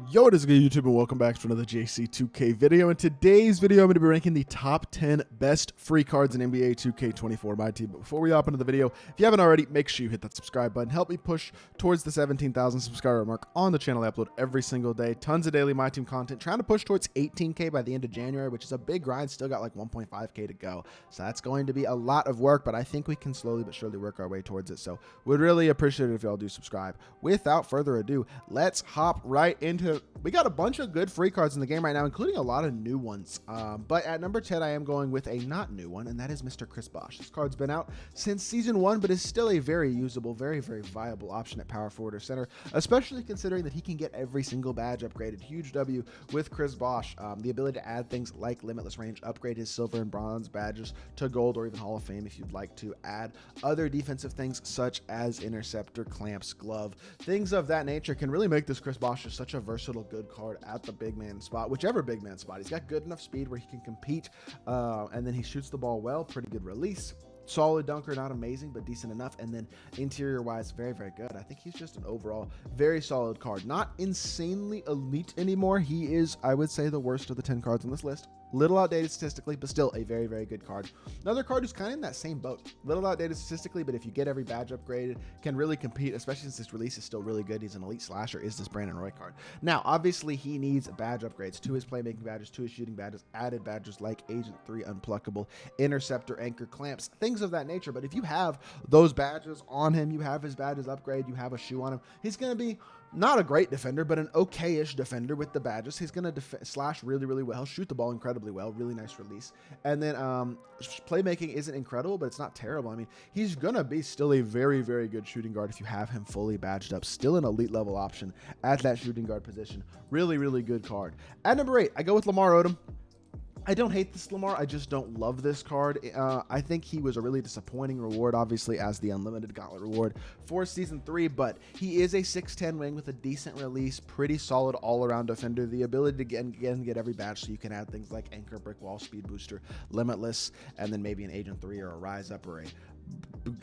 Yo, what is good, YouTube, and welcome back to another JC2K video. In today's video, I'm going to be ranking the top 10 best free cards in NBA 2K24 MyTEAM. But before we hop into the video, if you haven't already, make sure you hit that subscribe button. Help me push towards the 17,000 subscriber mark on the channel. I upload every single day. Tons of daily MyTEAM content. Trying to push towards 18K by the end of January, which is a big grind. Still got like 1.5K to go. So that's going to be a lot of work, but I think we can slowly but surely work our way towards it. So would really appreciate it if y'all do subscribe. Without further ado, let's hop right into we got a bunch of good free cards in the game right now, including a lot of new ones. But at number 10, I am going with a not new one, and that is Mr. Chris Bosh. This card's been out since Season 1, but is still a very usable, very viable option at power forward or center, especially considering that he can get every single badge upgraded. Huge W with Chris Bosh. The ability to add things like Limitless Range, upgrade his silver and bronze badges to gold or even Hall of Fame if you'd like to. Add other defensive things such as Interceptor, Clamps, Glove, things of that nature can really make this Chris Bosh just such a versatile good card at the big man spot, whichever big man spot. He's got good enough speed where he can compete, and then he shoots the ball well, pretty good release. Solid dunker, not amazing, but decent enough. And then interior wise, very good. I think he's just an overall very solid card. Not insanely elite anymore. He is, I would say, the worst of the 10 cards on this list. Little outdated statistically, but still a very good card. Another card who's kind of in that same boat. Little outdated statistically, but if you get every badge upgraded, can really compete, especially since this release is still really good. He's an elite slasher, is this Brandon Roy card. Now, obviously, he needs badge upgrades to his playmaking badges, to his shooting badges, added badges like Agent 3 Unpluckable, Interceptor, Anchor, Clamps, things of that nature. But if you have those badges on him, you have his badges upgrade, you have a shoe on him, he's going to be not a great defender, but an okay-ish defender with the badges. He's going to slash really well, shoot the ball incredibly well, really nice release. And then playmaking isn't incredible, but it's not terrible. I mean, he's going to be still a very good shooting guard if you have him fully badged up. Still an elite level option at that shooting guard position. Really good card. At number 8, I go with Lamar Odom. I don't hate this Lamar, I just don't love this card. I think he was a really disappointing reward, obviously, as the Unlimited Gauntlet reward for Season 3, but he is a 6'10 wing with a decent release, pretty solid all-around defender, the ability to get every badge so you can add things like Anchor, Brick Wall, Speed Booster, Limitless, and then maybe an Agent 3 or a Rise Up or a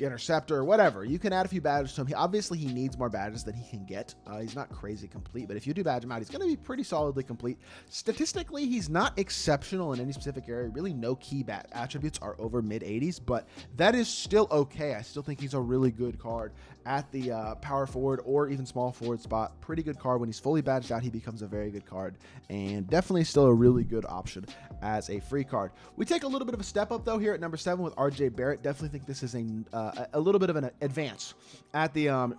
Interceptor or whatever. You can add a few badges to him. Obviously, he needs more badges than he can get. He's not crazy complete, but if you do badge him out, he's going to be pretty solidly complete. Statistically, he's not exceptional in any specific area. Really, no key attributes are over mid-80s, but that is still okay. I still think he's a really good card at the power forward or even small forward spot. Pretty good card. When he's fully badged out, he becomes a very good card, and definitely still a really good option as a free card. We take a little bit of a step up, though, here at number 7 with RJ Barrett. Definitely think this is a little bit of an advance at the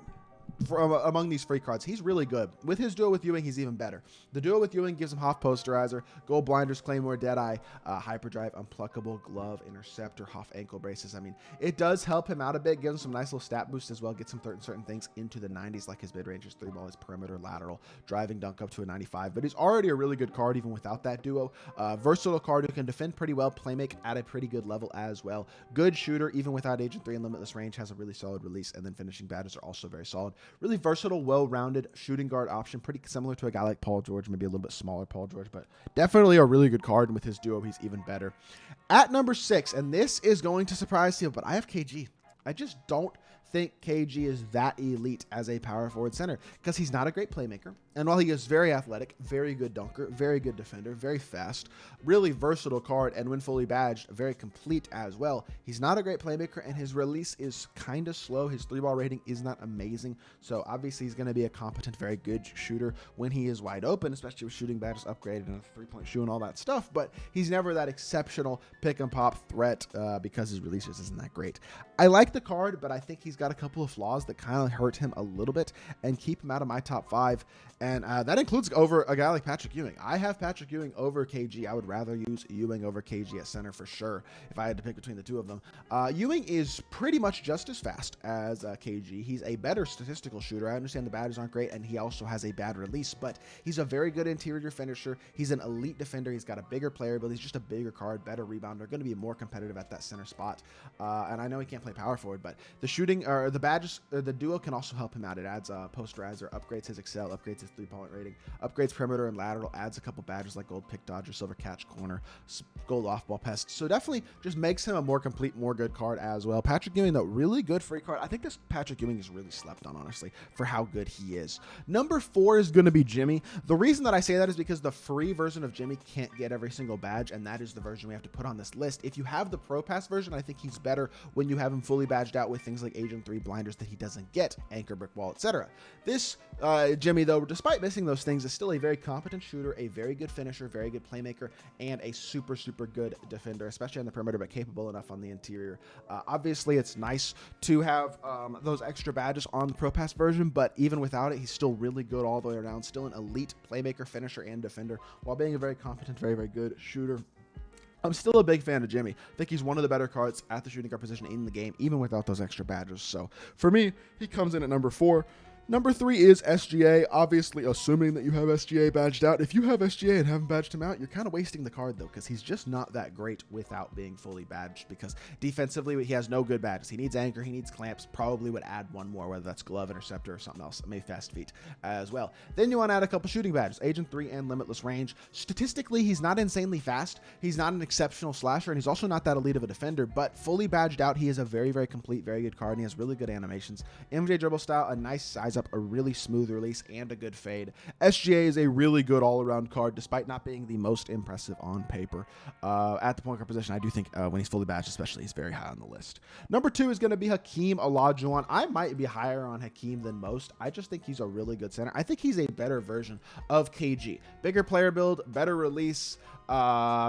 among these free cards. He's really good. With his duo with Ewing, he's even better. The duo with Ewing gives him Hoff Posterizer, Gold Blinders, Claymore, Deadeye, Hyperdrive, Unpluckable, Glove, Interceptor, Hoff Ankle Braces. I mean, it does help him out a bit, gives him some nice little stat boost as well, gets him certain things into the 90s, like his mid-range, his 3-ball, his perimeter, lateral, driving dunk up to a 95. But he's already a really good card even without that duo. Versatile card who can defend pretty well, playmake at a pretty good level as well. Good shooter, even without Agent 3 and Limitless Range, has a really solid release, and then finishing badges are also very solid. Really versatile, well-rounded shooting guard option, pretty similar to a guy like Paul George, maybe a little bit smaller Paul George, but definitely a really good card, and with his duo, he's even better. At number 6, and this is going to surprise you, but I have KG. I just don't think KG is that elite as a power forward center because he's not a great playmaker. And while he is very athletic, very good dunker, very good defender, very fast, really versatile card, and when fully badged, very complete as well, he's not a great playmaker, and his release is kind of slow. His 3-ball rating is not amazing. So obviously he's going to be a competent, very good shooter when he is wide open, especially with shooting badges upgraded and a 3-point shoe and all that stuff. But he's never that exceptional pick and pop threat because his release just isn't that great. I like the card, but I think he's got a couple of flaws that kind of hurt him a little bit and keep him out of my top 5. And that includes over a guy like Patrick Ewing. I have Patrick Ewing over KG. I would rather use Ewing over KG at center for sure if I had to pick between the two of them. Ewing is pretty much just as fast as KG. He's a better statistical shooter. I understand the badges aren't great, and he also has a bad release, but he's a very good interior finisher. He's an elite defender. He's got a bigger player, but he's just a bigger card, better rebounder, going to be more competitive at that center spot. And I know he can't play power forward, but the shooting or the badges, or the duo can also help him out. It adds posterizer, upgrades his excel, upgrades his 3-point rating, upgrades perimeter and lateral, adds a couple badges like gold pick dodger, silver catch corner, gold off ball pest. So definitely just makes him a more complete, more good card as well. Patrick Ewing, though, really good free card. I think this Patrick Ewing is really slept on, honestly, for how good he is. Number 4 is going to be Jimmy. The reason that I say that is because the free version of Jimmy can't get every single badge, and that is the version we have to put on this list. If you have the Pro Pass version, I think he's better when you have him fully badged out with things like Agent 3 blinders that he doesn't get, anchor brick wall, etc. This Jimmy, though, despite missing those things, is still a very competent shooter, a very good finisher, very good playmaker, and a super good defender, especially on the perimeter, but capable enough on the interior. Obviously, it's nice to have those extra badges on the Pro Pass version, but even without it, he's still really good all the way around. Still an elite playmaker, finisher, and defender, while being a very competent, very good shooter. I'm still a big fan of Jimmy. I think he's one of the better cards at the shooting guard position in the game, even without those extra badges. So for me, he comes in at number 4. Number 3 is SGA, obviously assuming that you have SGA badged out. If you have SGA and haven't badged him out, you're kind of wasting the card, though, because he's just not that great without being fully badged, because defensively, he has no good badges. He needs anchor, he needs clamps, probably would add one more, whether that's glove, interceptor, or something else, maybe fast feet as well. Then you want to add a couple shooting badges, Agent 3 and limitless range. Statistically, he's not insanely fast, he's not an exceptional slasher, and he's also not that elite of a defender, but fully badged out, he is a very complete, very good card, and he has really good animations. MJ dribble style, a nice size up, a really smooth release, and a good fade. SGA is a really good all-around card, despite not being the most impressive on paper. At the point guard position, I do think when he's fully badged, especially, he's very high on the list. Number 2 is going to be Hakeem Olajuwon. I might be higher on Hakeem than most. I just think he's a really good center. I think he's a better version of KG. Bigger player build, better release.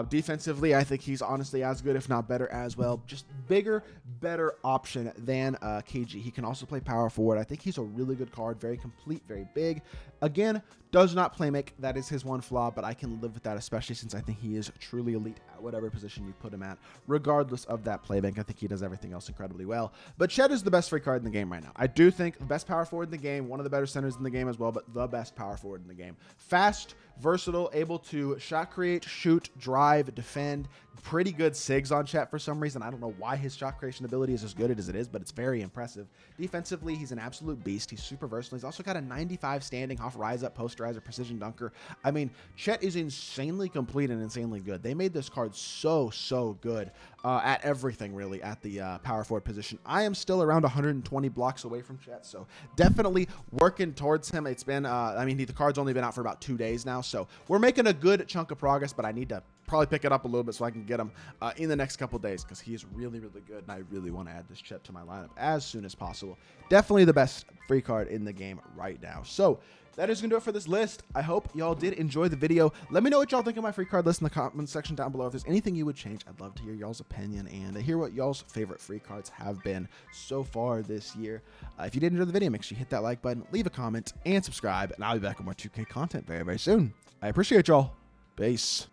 Defensively, I think he's honestly as good, if not better as well. Just bigger, better option than KG. He can also play power forward. I think he's a really good card, very complete, very big. Again, does not play make. That is his one flaw, but I can live with that, especially since I think he is truly elite at whatever position you put him at, regardless of that play bank. I think he does everything else incredibly well. But Chet is the best free card in the game right now. I do think the best power forward in the game, one of the better centers in the game as well, but the best power forward in the game. Fast, versatile, able to shot create, shoot, drive, defend. Pretty good SIGs on Chet for some reason. I don't know why his shot creation ability is as good as it is, but it's very impressive. Defensively, he's an absolute beast. He's super versatile. He's also got a 95 standing off, rise up, posterizer, precision dunker. I mean, Chet is insanely complete and insanely good. They made this card so good at everything, really, at the power forward position. I am still around 120 blocks away from Chet, so definitely working towards him. It's been, I mean, the card's only been out for about 2 days now, so we're making a good chunk of progress, but I need to probably pick it up a little bit so I can get him in the next couple days, because he is really good, and I really want to add this Chet to my lineup as soon as possible. Definitely the best free card in the game right now. So that is going to do it for this list. I hope y'all did enjoy the video. Let me know what y'all think of my free card list in the comment section down below. If there's anything you would change, I'd love to hear y'all's opinion and hear what y'all's favorite free cards have been so far this year. If you did enjoy the video, make sure you hit that like button, leave a comment, and subscribe, and I'll be back with more 2K content very soon. I appreciate y'all. Peace.